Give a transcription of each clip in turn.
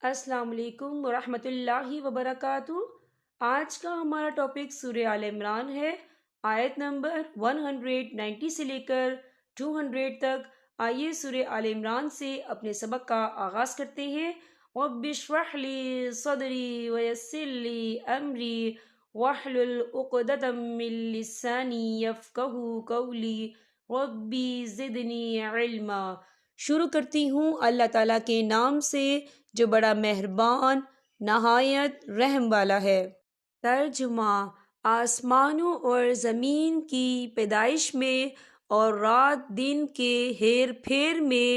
السلام علیکم ورحمۃ اللہ وبرکاتہ۔ آج کا ہمارا ٹاپک سورہ آل عمران ہے، آیت نمبر 190 سے لے کر 200 تک۔ آئیے سورہ آل عمران سے اپنے سبق کا آغاز کرتے ہیں۔ رب اشرح لی صدری ویسر لی امری واحلل عقدۃ من لسانی یفقہوا قولی ربی زدنی علما۔ شروع کرتی ہوں اللہ تعالیٰ کے نام سے جو بڑا مہربان نہایت رحم والا ہے۔ ترجمہ: آسمانوں اور زمین کی پیدائش میں اور رات دن کے ہیر پھیر میں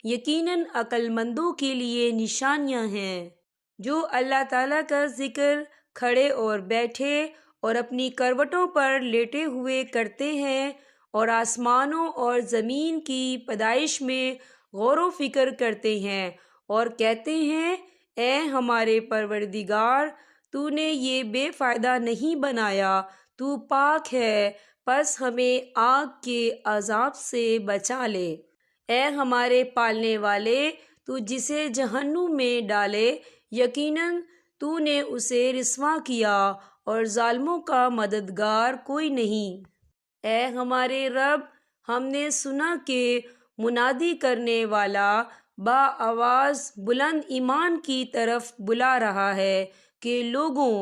یقیناً عقل مندوں کے لیے نشانیاں ہیں، جو اللہ تعالیٰ کا ذکر کھڑے اور بیٹھے اور اپنی کروٹوں پر لیٹے ہوئے کرتے ہیں، اور آسمانوں اور زمین کی پیدائش میں غور و فکر کرتے ہیں اور کہتے ہیں، اے ہمارے پروردگار، تو نے یہ بے فائدہ نہیں بنایا، تو پاک ہے، پس ہمیں آگ کے عذاب سے بچا لے۔ اے ہمارے پالنے والے، تو جسے جہنم میں ڈالے، یقیناً تو نے اسے رسوا کیا اور ظالموں کا مددگار کوئی نہیں۔ اے ہمارے رب، ہم نے سنا کہ منادی کرنے والا بآواز بلند ایمان کی طرف بلا رہا ہے کہ لوگوں،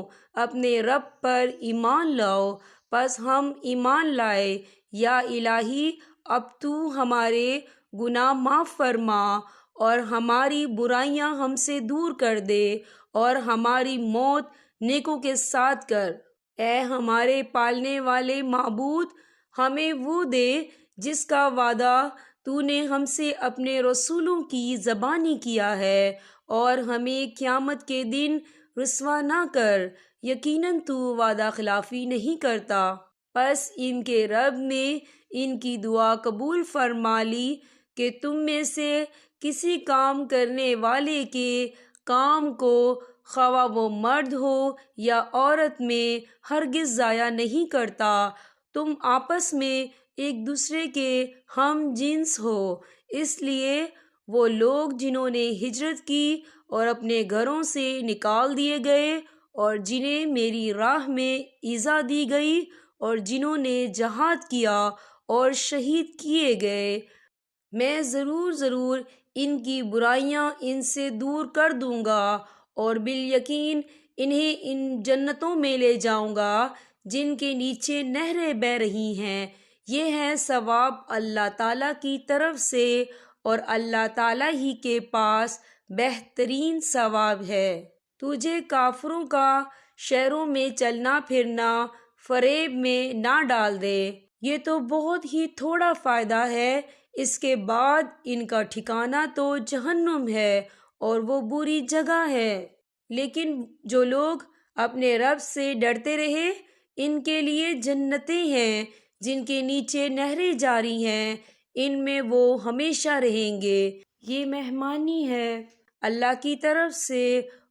اپنے رب پر ایمان لاؤ۔ پس ہم ایمان لائے۔ یا الہی، اب تو ہمارے گناہ معاف فرما اور ہماری برائیاں ہم سے دور کر دے اور ہماری موت نیکوں کے ساتھ کر۔ اے ہمارے پالنے والے معبود، ہمیں وہ دے جس کا وعدہ تو نے ہم سے اپنے رسولوں کی زبانی کیا ہے، اور ہمیں قیامت کے دن رسوا نہ کر، یقیناً تو وعدہ خلافی نہیں کرتا۔ پس ان کے رب نے ان کی دعا قبول فرما لی کہ تم میں سے کسی کام کرنے والے کے کام کو، خواہ وہ مرد ہو یا عورت میں، ہرگز ضائع نہیں کرتا۔ تم آپس میں ایک دوسرے کے ہم جنس ہو، اس لیے وہ لوگ جنہوں نے ہجرت کی اور اپنے گھروں سے نکال دیے گئے، اور جنہیں میری راہ میں ایذا دی گئی، اور جنہوں نے جہاد کیا اور شہید کیے گئے، میں ضرور ان کی برائیاں ان سے دور کر دوں گا، اور بالیقین انہیں ان جنتوں میں لے جاؤں گا جن کے نیچے نہریں بہہ رہی ہیں۔ یہ ہے ثواب اللہ تعالیٰ کی طرف سے، اور اللہ تعالیٰ ہی کے پاس بہترین ثواب ہے۔ تجھے کافروں کا شہروں میں چلنا پھرنا فریب میں نہ ڈال دے، یہ تو بہت ہی تھوڑا فائدہ ہے، اس کے بعد ان کا ٹھکانہ تو جہنم ہے، اور وہ بری جگہ ہے۔ لیکن جو لوگ اپنے رب سے ڈرتے رہے، ان کے لیے جنتیں ہیں جن کے نیچے نہریں جاری ہیں، ان میں وہ ہمیشہ رہیں گے۔ یہ مہمانی ہے اللہ کی طرف سے،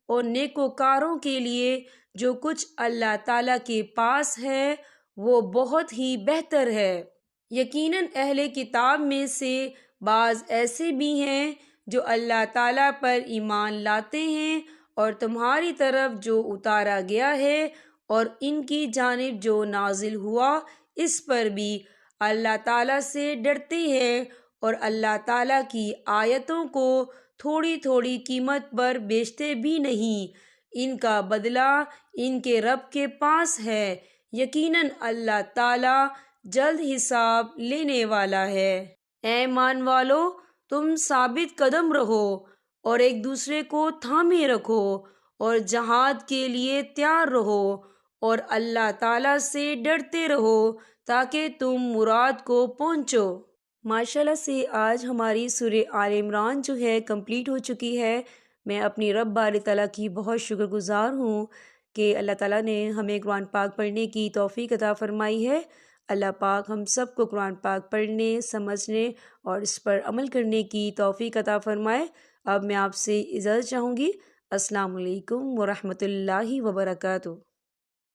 اور نیکوکاروں کے لیے جو کچھ اللہ تعالیٰ کے پاس ہے وہ بہت ہی بہتر ہے۔ یقیناً اہل کتاب میں سے بعض ایسے بھی ہیں جو اللہ تعالیٰ پر ایمان لاتے ہیں، اور تمہاری طرف جو اتارا گیا ہے اور ان کی جانب جو نازل ہوا، اس پر بھی اللہ تعالیٰ سے ڈرتے ہیں، اور اللہ تعالیٰ کی آیتوں کو تھوڑی تھوڑی قیمت پر بیچتے بھی نہیں۔ ان کا بدلہ ان کے رب کے پاس ہے، یقیناً اللہ تعالیٰ جلد حساب لینے والا ہے۔ اے ایمان والو، تم ثابت قدم رہو اور ایک دوسرے کو تھامے رکھو، اور جہاد کے لیے تیار رہو، اور اللہ تعالیٰ سے ڈرتے رہو تاکہ تم مراد کو پہنچو۔ ماشاءاللہ سے آج ہماری سورہ آل عمران جو ہے کمپلیٹ ہو چکی ہے۔ میں اپنی رب باری تعالیٰ کی بہت شکر گزار ہوں کہ اللہ تعالیٰ نے ہمیں قرآن پاک پڑھنے کی توفیق عطا فرمائی ہے۔ اللہ پاک ہم سب کو قرآن پاک پڑھنے، سمجھنے اور اس پر عمل کرنے کی توفیق عطا فرمائے۔ اب میں آپ سے اجازت چاہوں گی۔ السلام علیکم ورحمۃ اللہ وبرکاتہ۔